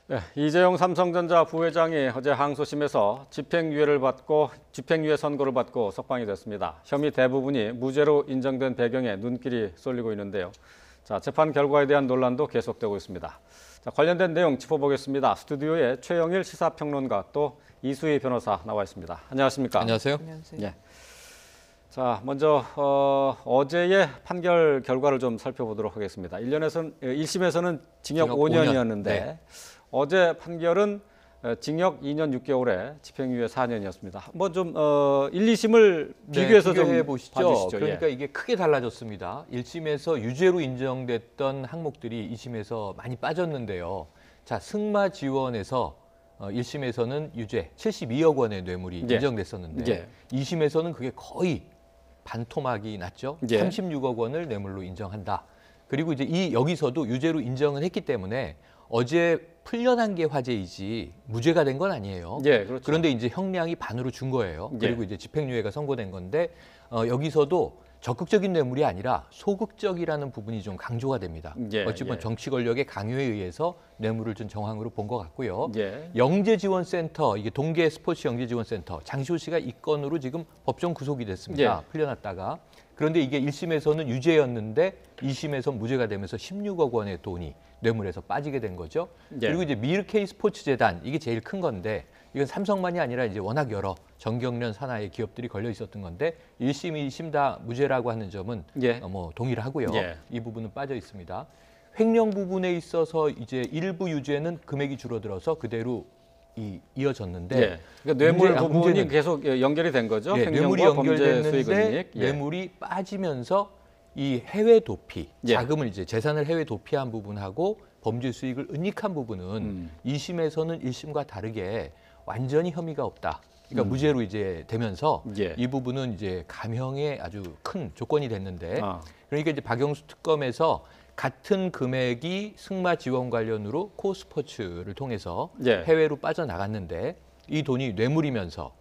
네, 이재용 삼성전자 부회장이 어제 항소심에서 집행유예 선고를 받고 석방이 됐습니다. 혐의 대부분이 무죄로 인정된 배경에 눈길이 쏠리고 있는데요. 자, 재판 결과에 대한 논란도 계속되고 있습니다. 자, 관련된 내용 짚어보겠습니다. 스튜디오에 최영일 시사평론가 또 이수희 변호사 나와 있습니다. 안녕하십니까? 안녕하세요. 안녕하세요. 예. 자, 먼저 어제의 판결 결과를 좀 살펴보도록 하겠습니다. 1심에서는 징역 5년이었는데 네. 어제 판결은 징역 2년 6개월에 집행유예 4년이었습니다. 한번 좀 1, 2심을 비교해서 비교해 좀 보시죠. 봐주시죠. 그러니까 예. 이게 크게 달라졌습니다. 1심에서 유죄로 인정됐던 항목들이 2심에서 많이 빠졌는데요. 자, 승마 지원에서 1심에서는 유죄 72억 원의 뇌물이 예. 인정됐었는데 예. 2심에서는 그게 거의 반토막이 났죠. 예. 36억 원을 뇌물로 인정한다. 그리고 이제 여기서도 유죄로 인정을 했기 때문에 어제 풀려난 게 화제이지 무죄가 된 건 아니에요. 예, 그렇죠. 그런데 이제 형량이 반으로 준 거예요. 예. 그리고 이제 집행유예가 선고된 건데 여기서도 적극적인 뇌물이 아니라 소극적이라는 부분이 좀 강조가 됩니다. 예, 어찌 보면 예. 정치 권력의 강요에 의해서 뇌물을 준 정황으로 본 것 같고요. 예. 영재지원센터, 이게 동계 스포츠 영재지원센터, 장시호 씨가 이 건으로 지금 법정 구속이 됐습니다. 예. 풀려났다가. 그런데 이게 1심에서는 유죄였는데 2심에서 무죄가 되면서 16억 원의 돈이 뇌물에서 빠지게 된 거죠. 예. 그리고 이제 미르케이 스포츠재단, 이게 제일 큰 건데 이건 삼성만이 아니라 이제 워낙 여러 정경련 산하의 기업들이 걸려 있었던 건데 1심, 2심 다 무죄라고 하는 점은 예. 뭐 동의를 하고요. 예. 이 부분은 빠져 있습니다. 횡령 부분에 있어서 이제 일부 유죄는 금액이 줄어들어서 그대로 이어졌는데 예. 그러니까 뇌물 문제는 부분이 계속 연결이 된 거죠. 예, 뇌물이 횡령과 범죄 수익 연결됐는데 은닉. 예. 뇌물이 빠지면서 이 해외 도피, 예. 자금을 이제 재산을 해외 도피한 부분하고 범죄 수익을 은닉한 부분은 2심에서는 1심과 다르게 완전히 혐의가 없다. 그러니까 무죄로 이제 되면서 예. 이 부분은 이제 감형의 아주 큰 조건이 됐는데 아. 그러니까 이제 박영수 특검에서 같은 금액이 승마 지원 관련으로 코스포츠를 통해서 예. 해외로 빠져나갔는데 이 돈이 뇌물이면서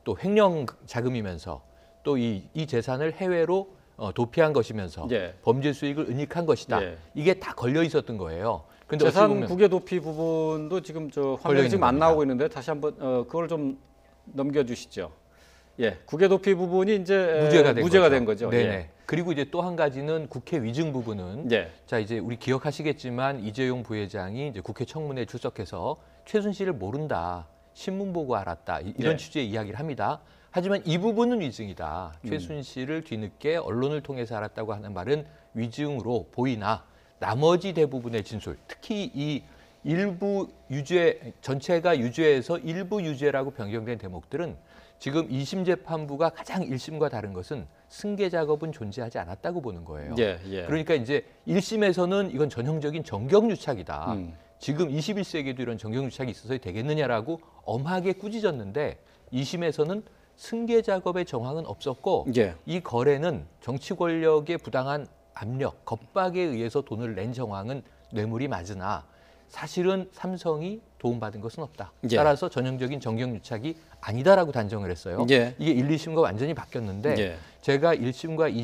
또 횡령 자금이면서 또 이 재산을 해외로 도피한 것이면서 예. 범죄 수익을 은닉한 것이다. 예. 이게 다 걸려 있었던 거예요. 근데 어찌 재산 보면 국외 도피 부분도 지금 걸려 화면에 있는 지금 안 겁니다. 나오고 있는데 다시 한번 그걸 좀 넘겨주시죠. 예, 국외 도피 부분이 이제 무죄가 된 거죠. 네네. 예. 그리고 이제 또 한 가지는 국회 위증 부분은 예. 자 이제 우리 기억하시겠지만 이재용 부회장이 이제 국회 청문회에 출석해서 최순실을 모른다, 신문 보고 알았다 이런 예. 취지의 이야기를 합니다. 하지만 이 부분은 위증이다. 최순실을 뒤늦게 언론을 통해서 알았다고 하는 말은 위증으로 보이나 나머지 대부분의 진술, 특히 이 일부 유죄 전체가 유죄에서 일부 유죄라고 변경된 대목들은 지금 2심 재판부가 가장 1심과 다른 것은 승계 작업은 존재하지 않았다고 보는 거예요. 예, 예. 그러니까 이제 1심에서는 이건 전형적인 정경유착이다. 지금 21세기에도 이런 정경유착이 있어서 되겠느냐라고 엄하게 꾸짖었는데 2심에서는 승계 작업의 정황은 없었고 예. 이 거래는 정치 권력의 부당한 압력, 겁박에 의해서 돈을 낸 정황은 뇌물이 맞으나 사실은 삼성이 도움받은 것은 없다. 예. 따라서 전형적인 정경유착이 아니다라고 단정을 했어요. 예. 이게 1, 2심과 완전히 바뀌었는데 예. 제가 1심과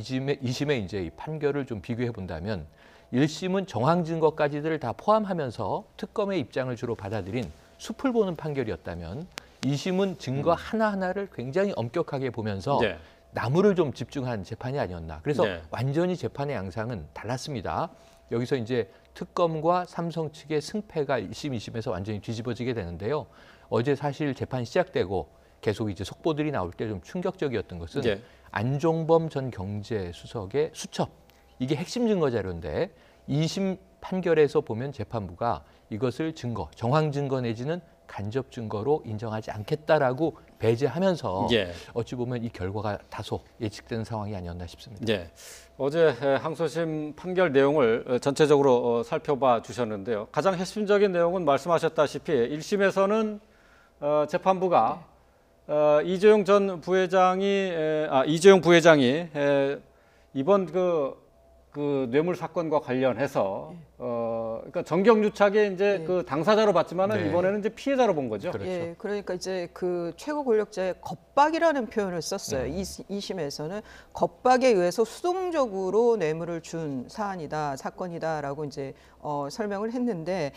2심의 이제 이 판결을 좀 비교해 본다면 1심은 정황 증거까지들을 다 포함하면서 특검의 입장을 주로 받아들인 숲을 보는 판결이었다면 2심은 증거 하나하나를 굉장히 엄격하게 보면서 예. 나무를 좀 집중한 재판이 아니었나. 그래서 네. 완전히 재판의 양상은 달랐습니다. 여기서 이제 특검과 삼성 측의 승패가 1심, 2심에서 완전히 뒤집어지게 되는데요. 어제 사실 재판 시작되고 계속 이제 속보들이 나올 때 좀 충격적이었던 것은 예. 안종범 전 경제수석의 수첩. 이게 핵심 증거 자료인데 2심 판결에서 보면 재판부가 이것을 증거, 정황 증거 내지는 간접 증거로 인정하지 않겠다라고 배제하면서 예. 어찌 보면 이 결과가 다소 예측되는 상황이 아니었나 싶습니다. 예. 어제 항소심 판결 내용을 전체적으로 살펴봐 주셨는데요. 가장 핵심적인 내용은 말씀하셨다시피 1심에서는 재판부가 이재용 부회장이 이번 그 그 뇌물 사건과 관련해서 그러니까 정경유착에 이제 그 당사자로 봤지만은 네. 이번에는 이제 피해자로 본 거죠. 그렇죠. 예, 그러니까 이제 그 최고 권력자의 겁박이라는 표현을 썼어요. 이 심에서는 겁박에 의해서 수동적으로 뇌물을 준 사건이다라고 이제 설명을 했는데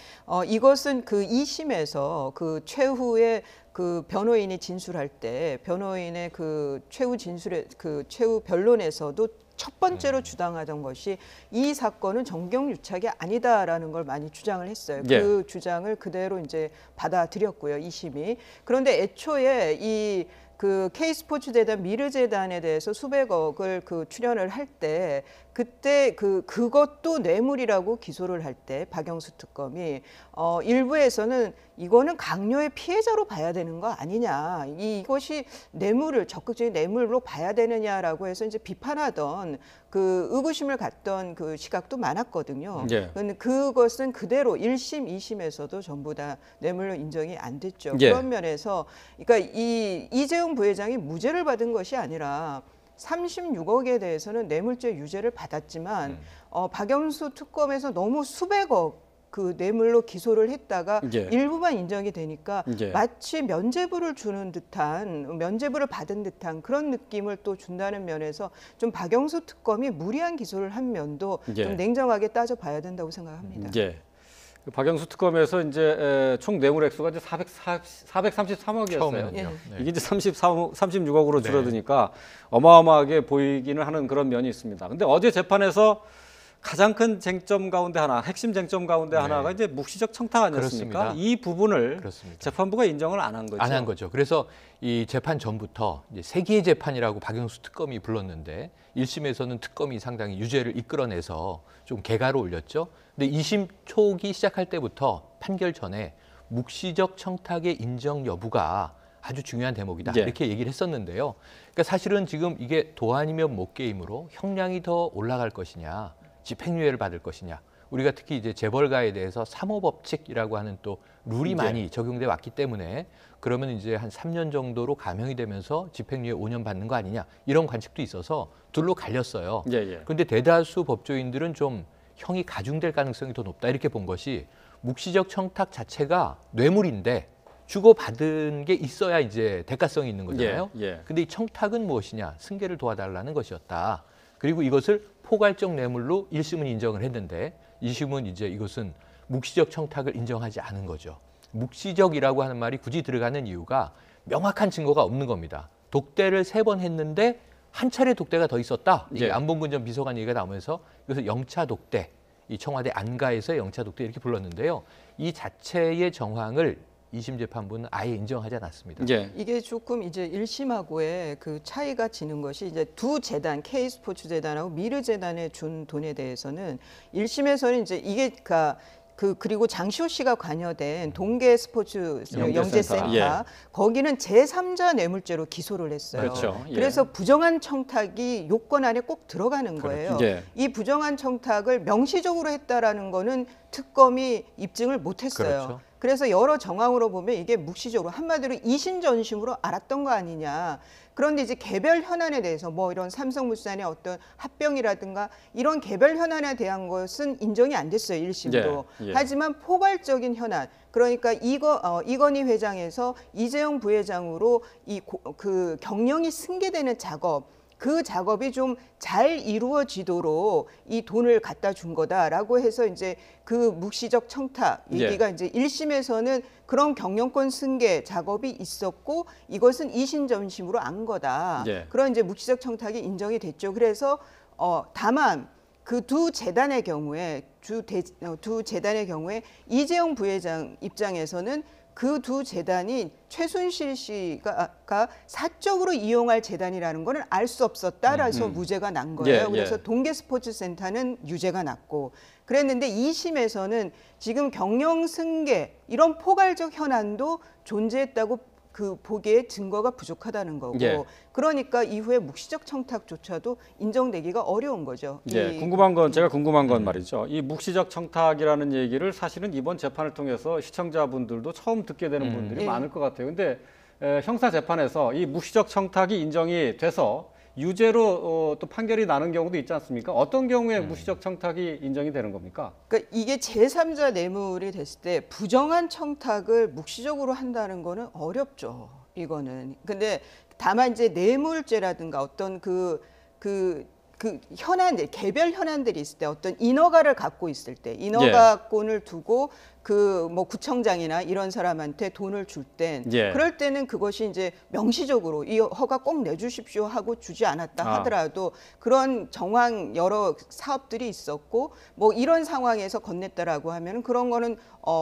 이것은 그 2심에서 그 최후의 그 변호인이 진술할 때 변호인의 그 최후 변론에서도 첫 번째로 주장하던 것이 이 사건은 정경유착이 아니다라는 걸 많이 주장을 했어요. 예. 그 주장을 그대로 이제 받아들였고요, 2심이. 그런데 애초에 이 그 K스포츠재단 미르재단에 대해서 수백억을 그 출연을 할 때 그때 그것도 뇌물이라고 기소를 할 때 박영수 특검이 일부에서는 이거는 강요의 피해자로 봐야 되는 거 아니냐, 이것이 뇌물을 적극적인 뇌물로 봐야 되느냐라고 해서 이제 비판하던 그 의구심을 갖던 그 시각도 많았거든요. 예. 근데 그것은 그대로 1심, 2심에서도 전부 다 뇌물로 인정이 안 됐죠. 예. 그런 면에서 그러니까 이재용 부회장이 무죄를 받은 것이 아니라 36억에 대해서는 뇌물죄 유죄를 받았지만 박영수 특검에서 너무 수백억 그 뇌물로 기소를 했다가 예. 일부만 인정이 되니까 예. 마치 면죄부를 주는 듯한, 면죄부를 받은 듯한 그런 느낌을 또 준다는 면에서 좀 박영수 특검이 무리한 기소를 한 면도 예. 좀 냉정하게 따져봐야 된다고 생각합니다. 예. 그 박영수 특검에서 이제 총 뇌물 액수가 이제 433억이었어요. 처음에는요. 예. 네. 이게 이제 36억으로 줄어드니까 어마어마하게 보이기는 하는 그런 면이 있습니다. 근데 어제 재판에서 가장 큰 쟁점 가운데 하나, 핵심 쟁점 가운데 네. 하나가 이제 묵시적 청탁 아니었습니까? 그렇습니다. 이 부분을 그렇습니다. 재판부가 인정을 안 한 거죠. 안 한 거죠. 그래서 이 재판 전부터 이제 세기의 재판이라고 박영수 특검이 불렀는데 1심에서는 특검이 상당히 유죄를 이끌어내서 좀 개가를 올렸죠. 근데 2심 초기 시작할 때부터 판결 전에 묵시적 청탁의 인정 여부가 아주 중요한 대목이다. 예. 이렇게 얘기를 했었는데요. 그러니까 사실은 지금 이게 도안이면 못 게임으로 형량이 더 올라갈 것이냐, 집행유예를 받을 것이냐. 우리가 특히 이제 재벌가에 대해서 3호 법칙이라고 하는 또 룰이 예. 많이 적용돼 왔기 때문에 그러면 이제 한 3년 정도로 감형이 되면서 집행유예 5년 받는 거 아니냐, 이런 관측도 있어서 둘로 갈렸어요. 예, 예. 그런데 대다수 법조인들은 좀 형이 가중될 가능성이 더 높다 이렇게 본 것이 묵시적 청탁 자체가 뇌물인데 주고받은 게 있어야 이제 대가성이 있는 거잖아요. 예, 예. 근데 이 청탁은 무엇이냐? 승계를 도와달라는 것이었다. 그리고 이것을 포괄적 뇌물로 1심은 인정을 했는데 2심은 이제 이것은 묵시적 청탁을 인정하지 않은 거죠. 묵시적이라고 하는 말이 굳이 들어가는 이유가 명확한 증거가 없는 겁니다. 독대를 3번 했는데 한 차례 독대가 더 있었다. 이게 예. 안봉근 전 비서관 얘기가 나오면서 이것을 영차 독대, 이 청와대 안가에서 영차 독대 이렇게 불렀는데요. 이 자체의 정황을 2심 재판부는 아예 인정하지 않았습니다. 예. 이게 조금 이제 1심하고의 그 차이가 지는 것이 이제 두 재단, K스포츠재단하고 미르재단에 준 돈에 대해서는 1심에서는 이제 이게 그리고 장시호 씨가 관여된 동계 스포츠 영재센터. 영재센터 예. 거기는 제3자 뇌물죄로 기소를 했어요. 그렇죠. 예. 그래서 부정한 청탁이 요건 안에 꼭 들어가는 거예요. 예. 이 부정한 청탁을 명시적으로 했다라는 거는 특검이 입증을 못했어요. 그렇죠. 그래서 여러 정황으로 보면 이게 묵시적으로 한마디로 이심전심으로 알았던 거 아니냐. 그런데 이제 개별 현안에 대해서 뭐 이런 삼성물산의 어떤 합병이라든가 이런 개별 현안에 대한 것은 인정이 안 됐어요. 1심도. 예, 예. 하지만 포괄적인 현안, 그러니까 이건희 회장에서 이재용 부회장으로 그 경영이 승계되는 작업, 그 작업이 좀 잘 이루어지도록 이 돈을 갖다 준 거다라고 해서 이제 그 묵시적 청탁 얘기가 이제 1심에서는 그런 경영권 승계 작업이 있었고 이것은 이심전심으로 안 거다. 예. 그런 이제 묵시적 청탁이 인정이 됐죠. 그래서 다만 그 두 재단의 경우에 두 재단의 경우에 이재용 부회장 입장에서는 그 두 재단이 최순실 씨가 사적으로 이용할 재단이라는 거는 알 수 없었다라서 무죄가 난 거예요. 예, 그래서 예. 동계스포츠센터는 유죄가 났고 그랬는데 2심에서는 지금 경영 승계 이런 포괄적 현안도 존재했다고 그 보기에 증거가 부족하다는 거고 예. 그러니까 이후에 묵시적 청탁조차도 인정되기가 어려운 거죠. 예, 제가 궁금한 건 말이죠. 이 묵시적 청탁이라는 얘기를 사실은 이번 재판을 통해서 시청자분들도 처음 듣게 되는 분들이 예. 많을 것 같아요. 근데 형사 재판에서 이 묵시적 청탁이 인정이 돼서 유죄로 또 판결이 나는 경우도 있지 않습니까? 어떤 경우에 무시적 청탁이 인정이 되는 겁니까? 그러니까 이게 제3자 뇌물이 됐을 때 부정한 청탁을 묵시적으로 한다는 거는 어렵죠. 이거는. 근데 다만 이제 뇌물죄라든가 어떤 그 현안들, 개별 현안들이 있을 때 어떤 인허가를 갖고 있을 때 인허가권을 두고 그 뭐 구청장이나 이런 사람한테 돈을 줄 땐 그럴 때는 그것이 이제 명시적으로 이 허가 꼭 내주십시오 하고 주지 않았다 하더라도 그런 정황 여러 사업들이 있었고 뭐 이런 상황에서 건넸다라고 하면 그런 거는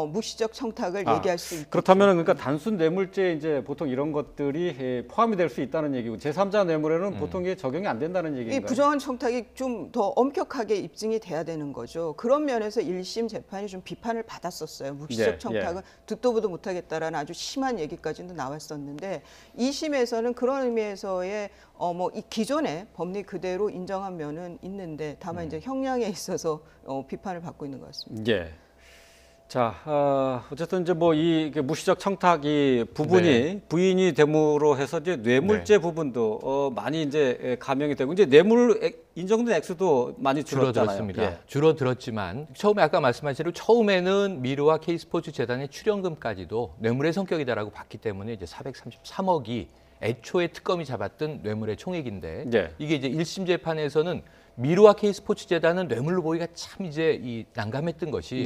무시적 청탁을 얘기할 수 있죠. 그렇다면 그러니까 단순 뇌물죄 이제 보통 이런 것들이 포함이 될 수 있다는 얘기고 제3자 뇌물에는 보통 이게 적용이 안 된다는 얘기인가요? 이 부정한 청탁이 좀 더 엄격하게 입증이 돼야 되는 거죠. 그런 면에서 1심 재판이 좀 비판을 받았었어요. 무시적 청탁은 듣도 보도 못하겠다라는 아주 심한 얘기까지도 나왔었는데 2심에서는 그런 의미에서의 뭐 이 기존의 법리 그대로 인정한 면은 있는데 다만 이제 형량에 있어서 비판을 받고 있는 것 같습니다. 예. 자, 어쨌든 이제 뭐 이 무시적 청탁 이 부분이 부인이 됨으로 해서 이제 뇌물죄 부분도 많이 이제 감형이 되고 이제 뇌물 인정된 액수도 많이 줄었잖아요. 줄어들었습니다. 줄어들었지만 처음에 아까 말씀하신 대로 처음에는 미르와 K스포츠 재단의 출연금까지도 뇌물의 성격이다라고 봤기 때문에 이제 433억이 애초에 특검이 잡았던 뇌물의 총액인데 이게 이제 1심 재판에서는 미르와 K스포츠 재단은 뇌물로 보기가 참 이제 이 난감했던 것이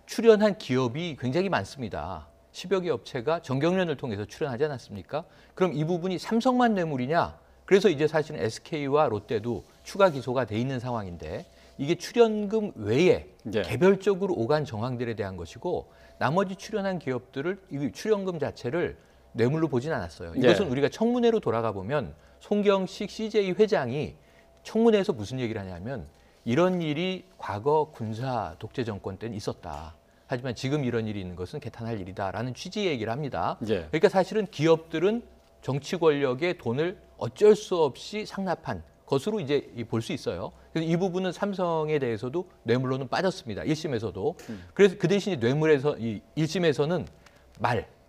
출연한 기업이 굉장히 많습니다. 10여 개 업체가 정경련을 통해서 출연하지 않았습니까? 그럼 이 부분이 삼성만 뇌물이냐? 그래서 이제 사실은 SK와 롯데도 추가 기소가 돼 있는 상황인데 이게 출연금 외에 개별적으로 오간 정황들에 대한 것이고 나머지 출연한 기업들을 이 출연금 자체를 뇌물로 보진 않았어요. 이것은 우리가 청문회로 돌아가 보면 송경식 CJ 회장이 청문회에서 무슨 얘기를 하냐면 이런 일이 과거 군사 독재 정권 때는 있었다. 하지만 지금 이런 일이 있는 것은 개탄할 일이다라는 취지의 얘기를 합니다. 그러니까 사실은 기업들은 정치 권력의 돈을 어쩔 수 없이 상납한 것으로 이제 볼 수 있어요. 그래서 이 부분은 삼성에 대해서도 뇌물로는 빠졌습니다. 1심에서도. 그래서 그 대신에 뇌물에서 이 1심에서는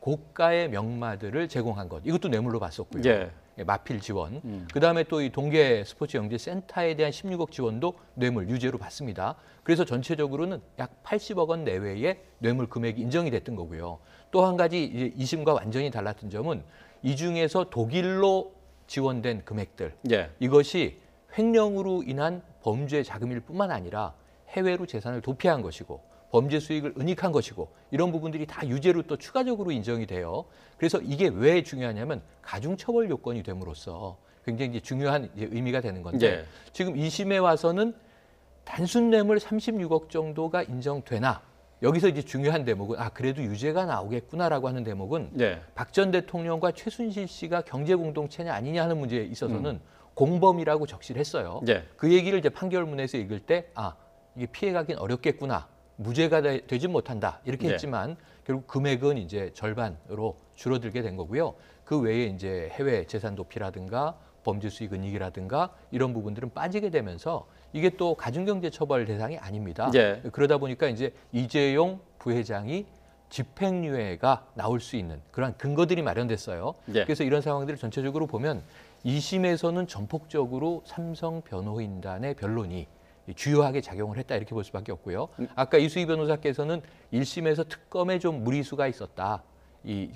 고가의 명마들을 제공한 것. 이것도 뇌물로 봤었고요. 마필 지원. 그다음에 또 이 동계 스포츠 영재 센터에 대한 16억 지원도 뇌물 유죄로 받습니다. 그래서 전체적으로는 약 80억 원 내외의 뇌물 금액이 인정이 됐던 거고요. 또 한 가지 이제 2심과 완전히 달랐던 점은 이 중에서 독일로 지원된 금액들 이것이 횡령으로 인한 범죄 자금일 뿐만 아니라 해외로 재산을 도피한 것이고 범죄 수익을 은닉한 것이고 이런 부분들이 다 유죄로 또 추가적으로 인정이 돼요. 그래서 이게 왜 중요하냐면 가중처벌 요건이 됨으로써 굉장히 이제 중요한 이제 의미가 되는 건데 지금 2심에 와서는 단순 뇌물 36억 정도가 인정되나 여기서 이제 중요한 대목은 그래도 유죄가 나오겠구나라고 하는 대목은 박 전 대통령과 최순실 씨가 경제 공동체냐 아니냐 하는 문제에 있어서는 공범이라고 적시를 했어요. 그 얘기를 이제 판결문에서 읽을 때 이게 피해가긴 어렵겠구나. 무죄가 되지 못한다 이렇게 했지만 결국 금액은 이제 절반으로 줄어들게 된 거고요. 그 외에 이제 해외 재산 도피라든가 범죄 수익 은닉이라든가 이런 부분들은 빠지게 되면서 이게 또 가중경제 처벌 대상이 아닙니다. 그러다 보니까 이제 이재용 부회장이 집행유예가 나올 수 있는 그런 근거들이 마련됐어요. 그래서 이런 상황들을 전체적으로 보면 2심에서는 전폭적으로 삼성 변호인단의 변론이 주요하게 작용을 했다 이렇게 볼 수밖에 없고요. 아까 이수희 변호사께서는 1심에서 특검에 좀 무리수가 있었다.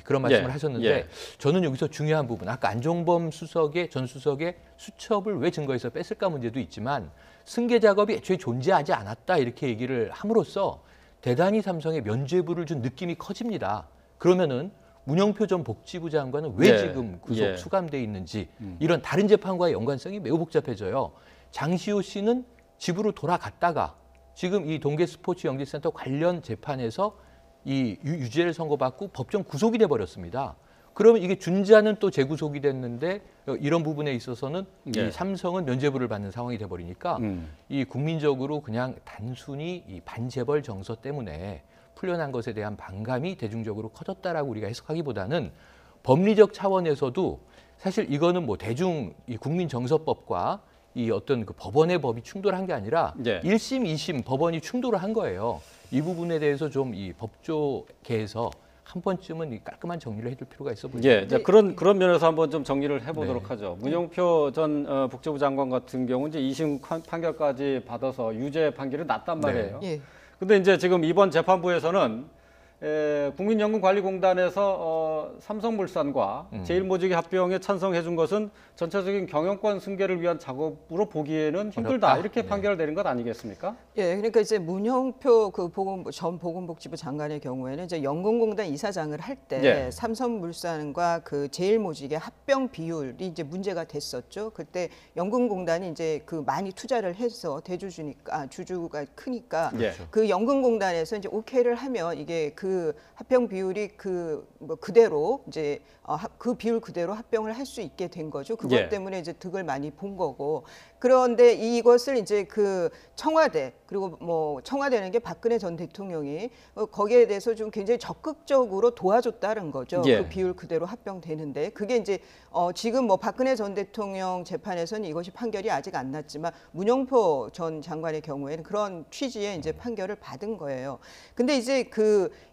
그런 말씀을 하셨는데 저는 여기서 중요한 부분 아까 안종범 전 수석의 수첩을 왜 증거에서 뺐을까 문제도 있지만 승계 작업이 애초에 존재하지 않았다 이렇게 얘기를 함으로써 대단히 삼성에 면죄부를 준 느낌이 커집니다. 그러면은 문영표 전 복지부 장관은 왜 지금 구속 수감돼 있는지 이런 다른 재판과의 연관성이 매우 복잡해져요. 장시호 씨는 집으로 돌아갔다가 지금 이 동계 스포츠 영재센터 관련 재판에서 이 유죄를 선고받고 법정 구속이 돼 버렸습니다. 그러면 이게 준자는 또 재구속이 됐는데 이런 부분에 있어서는 이 삼성은 면죄부를 받는 상황이 돼 버리니까 이 국민적으로 그냥 단순히 이 반재벌 정서 때문에 풀려난 것에 대한 반감이 대중적으로 커졌다라고 우리가 해석하기보다는 법리적 차원에서도 사실 이거는 뭐 대중 이 국민정서법과 이 어떤 그 법원의 법이 충돌한 게 아니라 1심, 2심 법원이 충돌을 한 거예요. 이 부분에 대해서 좀 이 법조계에서 한 번쯤은 이 깔끔한 정리를 해줄 필요가 있어 보입니다. 예, 이제 그런 면에서 한번 좀 정리를 해보도록 네. 하죠. 문영표 전 복지부 장관 같은 경우는 이제 2심 판결까지 받아서 유죄 판결이 났단 말이에요. 예. 근데 이제 지금 이번 재판부에서는 국민연금관리공단에서 삼성물산과 제일모직의 합병에 찬성해 준 것은 전체적인 경영권 승계를 위한 작업으로 보기에는 힘들다. 어렵다. 이렇게 네. 판결을 내린 것 아니겠습니까? 예, 그러니까 이제 문영표 그 전 보건복지부 장관의 경우에는 이제 연금공단 이사장을 할 때 예. 삼성물산과 그 제일모직의 합병 비율이 이제 문제가 됐었죠. 그때 연금공단이 이제 그 많이 투자를 해서 대주주니까 주주가 크니까 예. 그 연금공단에서 이제 오케이를 하면 이게 그 합병 비율이 그대로 이제 그 비율 그대로 합병을 할 수 있게 된 거죠. 그것 예. 때문에 이제 득을 많이 본 거고. 그런데 이것을 이제 그 청와대 그리고 뭐 청와대는 게 박근혜 전 대통령이 거기에 대해서 좀 굉장히 적극적으로 도와줬다는 거죠. 예. 그 비율 그대로 합병되는데 그게 이제 지금 뭐 박근혜 전 대통령 재판에서는 이것이 판결이 아직 안 났지만 문영표 전 장관의 경우에는 그런 취지의 이제 판결을 받은 거예요. 근데 이제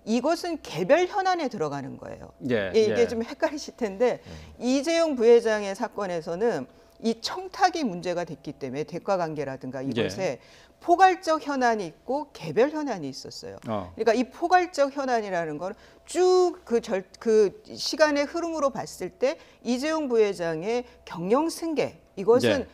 이것은 개별 현안에 들어가는 거예요. 예, 이게 예. 좀 헷갈리실 텐데 이재용 부회장의 사건에서는 이 청탁이 문제가 됐기 때문에 대가 관계라든가 이것에 포괄적 현안이 있고 개별 현안이 있었어요. 그러니까 이 포괄적 현안이라는 건 쭉 그 시간의 흐름으로 봤을 때 이재용 부회장의 경영 승계 이것은 네.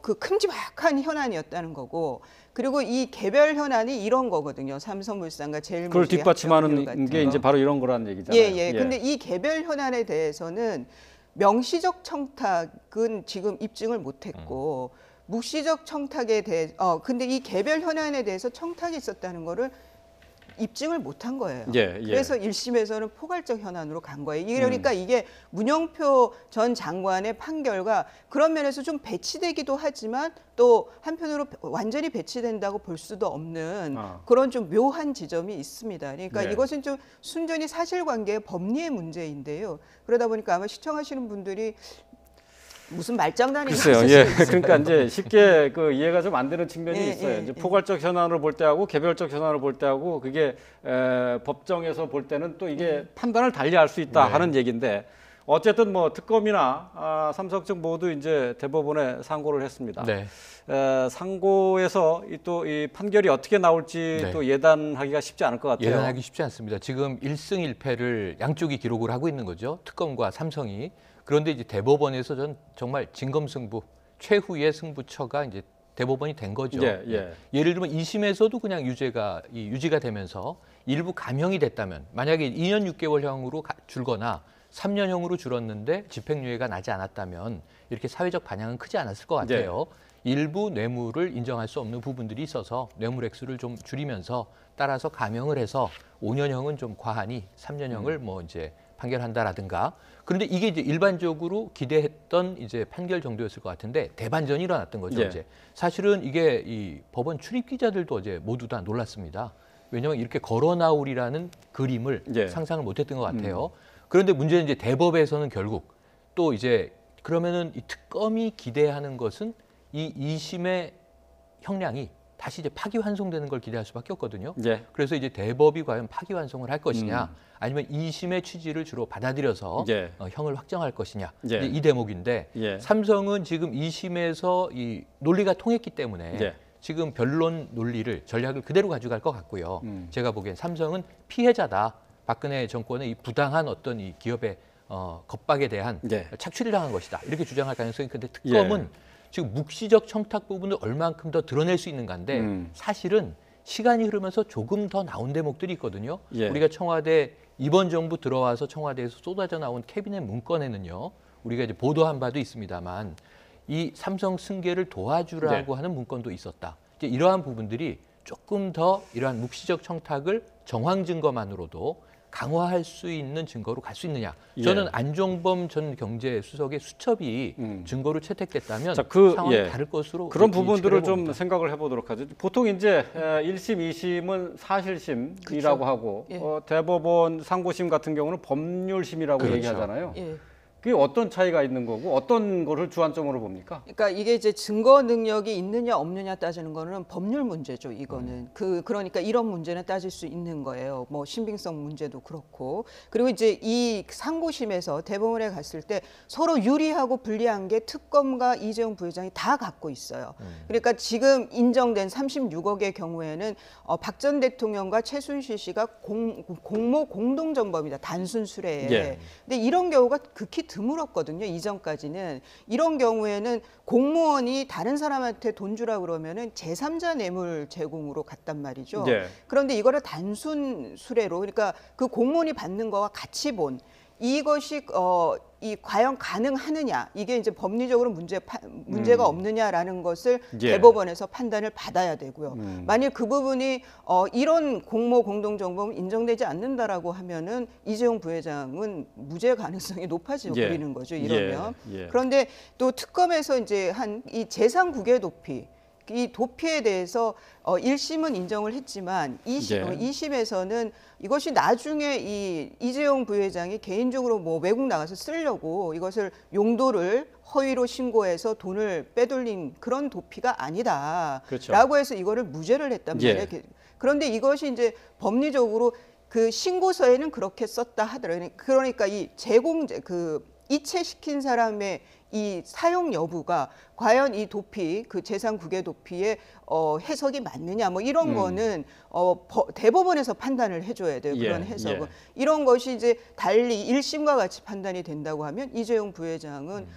그 큼지막한 현안이었다는 거고 그리고 이 개별 현안이 이런 거거든요. 삼성물산과 제일모직의 그걸 합병 뒷받침하는 같은 게 거. 이제 바로 이런 거라는 얘기잖아요. 예. 근데 이 개별 현안에 대해서는 명시적 청탁은 지금 입증을 못했고 묵시적 청탁에 대해 근데 이 개별 현안에 대해서 청탁이 있었다는 거를 입증을 못한 거예요. 예. 그래서 1심에서는 포괄적 현안으로 간 거예요. 그러니까 이게 문영표 전 장관의 판결과 그런 면에서 좀 배치되기도 하지만 또 한편으로 완전히 배치된다고 볼 수도 없는 그런 좀 묘한 지점이 있습니다. 그러니까 네. 이것은 좀 순전히 사실관계의 법리의 문제인데요. 그러다 보니까 아마 시청하시는 분들이 무슨 말장난이 글쎄요. 있을 예. 수 있을 그러니까 이제 쉽게 이해가 좀 안 되는 측면이 예, 있어요. 예, 이제 예. 포괄적 현안으로 볼 때하고 개별적 현안으로 볼 때하고 그게 법정에서 볼 때는 또 이게 판단을 달리할 수 있다 네. 하는 얘기인데 어쨌든 뭐 특검이나 삼성 측 모두 이제 대법원에 상고를 했습니다. 네. 상고에서 또 이 판결이 어떻게 나올지 네. 또 예단하기가 쉽지 않을 것 같아요. 예단하기 쉽지 않습니다. 지금 1승 1패를 양쪽이 기록을 하고 있는 거죠. 특검과 삼성이. 그런데 이제 대법원에서 정말 진검승부 최후의 승부처가 이제 대법원이 된 거죠. 예. 예를 들면 2심에서도 그냥 유지가 되면서 일부 감형이 됐다면 만약에 2년 6개월형으로 줄거나 3년형으로 줄었는데 집행유예가 나지 않았다면 이렇게 사회적 반향은 크지 않았을 것 같아요. 일부 뇌물을 인정할 수 없는 부분들이 있어서 뇌물 액수를 좀 줄이면서 따라서 감형을 해서 5년형은 좀 과하니 3년형을 뭐 이제 판결한다라든가. 그런데 이게 이제 일반적으로 기대했던 이제 판결 정도였을 것 같은데 대반전이 일어났던 거죠. 예. 이제 사실은 이게 이 법원 출입 기자들도 어제 모두 다 놀랐습니다. 왜냐하면 이렇게 걸어 나오리라는 그림을 예. 상상을 못했던 것 같아요. 그런데 문제는 이제 대법에서는 결국 또 이제 그러면은 이 특검이 기대하는 것은 이 2심의 형량이 다시 이제 파기환송되는 걸 기대할 수밖에 없거든요. 예. 그래서 이제 대법이 과연 파기환송을 할 것이냐, 아니면 2심의 취지를 주로 받아들여서 예. 형을 확정할 것이냐, 예. 이제 이 대목인데 예. 삼성은 지금 2심에서 이 논리가 통했기 때문에 예. 지금 변론 논리를 전략을 그대로 가져갈 것 같고요. 제가 보기엔 삼성은 피해자다. 박근혜 정권의 이 부당한 어떤 이 기업의 겁박에 대한 예. 착취를 당한 것이다. 이렇게 주장할 가능성이 큰데 특검은 지금 묵시적 청탁 부분을 얼만큼 더 드러낼 수 있는가인데 사실은 시간이 흐르면서 조금 더 나온 대목들이 있거든요. 예. 우리가 청와대 이번 정부 들어와서 청와대에서 쏟아져 나온 캐비넷 문건에는요. 우리가 이제 보도한 바도 있습니다만 이 삼성 승계를 도와주라고 하는 문건도 있었다. 이제 이러한 부분들이 조금 더 이러한 묵시적 청탁을 정황 증거만으로도 강화할 수 있는 증거로 갈 수 있느냐. 저는 안종범 전 경제수석의 수첩이 증거로 채택됐다면 자, 상황이 다를 것으로 그런 예측을 부분들을 좀 해봅니다. 생각을 해보도록 하죠. 보통 이제 1심, 2심은 사실심이라고 그렇죠. 하고 대법원 상고심 같은 경우는 법률심이라고 그렇죠. 얘기하잖아요. 예. 그게 어떤 차이가 있는 거고 어떤 거를 주안점으로 봅니까? 그러니까 이게 이제 증거 능력이 있느냐 없느냐 따지는 거는 법률 문제죠. 이거는 그러니까 이런 문제는 따질 수 있는 거예요. 뭐 신빙성 문제도 그렇고 그리고 이제 이 상고심에서 대법원에 갔을 때 서로 유리하고 불리한 게 특검과 이재용 부회장이 다 갖고 있어요. 그러니까 지금 인정된 36억의 경우에는 박 전 대통령과 최순실 씨가 공모 공동정범이다. 단순 수뢰에. 예. 근데 이런 경우가 극히 드물었거든요. 이전까지는. 이런 경우에는 공무원이 다른 사람한테 돈 주라 그러면은 제3자 뇌물 제공으로 갔단 말이죠. 예. 그런데 이거를 단순 수뢰로 그러니까 그 공무원이 받는 거와 같이 본 이것이 이 과연 가능하느냐 이게 이제 법리적으로 문제가 없느냐라는 것을 예. 대법원에서 판단을 받아야 되고요. 만일 그 부분이 이런 공모 공동정범 인정되지 않는다라고 하면은 이재용 부회장은 무죄 가능성이 높아져 예. 버리는 거죠. 이러면. 예. 그런데 또 특검에서 이제 한 이 재산국외 도피 이 도피에 대해서 1심은 인정을 했지만 2심에서는 이것이 나중에 이 이재용 부회장이 개인적으로 뭐 외국 나가서 쓰려고 이것을 용도를 허위로 신고해서 돈을 빼돌린 그런 도피가 아니다라고 그렇죠. 해서 이거를 무죄를 했단 예. 말이에요. 그런데 이것이 이제 법리적으로 그 신고서에는 그렇게 썼다 하더라고요. 그러니까 이 제공자 그 이체시킨 사람의 이 사용 여부가 과연 이 도피 그 재산 국외 도피의 해석이 맞느냐 뭐 이런 거는 대법원에서 판단을 해줘야 돼요. 그런 예, 해석은 예. 이런 것이 이제 달리 1심과 같이 판단이 된다고 하면 이재용 부회장은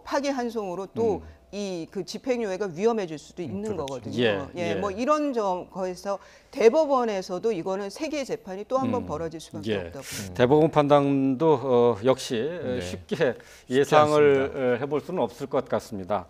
파기환송으로 또 이 그 집행유예가 위험해질 수도 있는 그렇죠. 거거든요. 예. 뭐 이런 거에서 대법원에서도 이거는 세계의 재판이 또 한 번 벌어질 수밖에 예. 없다고. 대법원 판단도 역시 네. 쉽게 예상을 해볼 수는 없을 것 같습니다.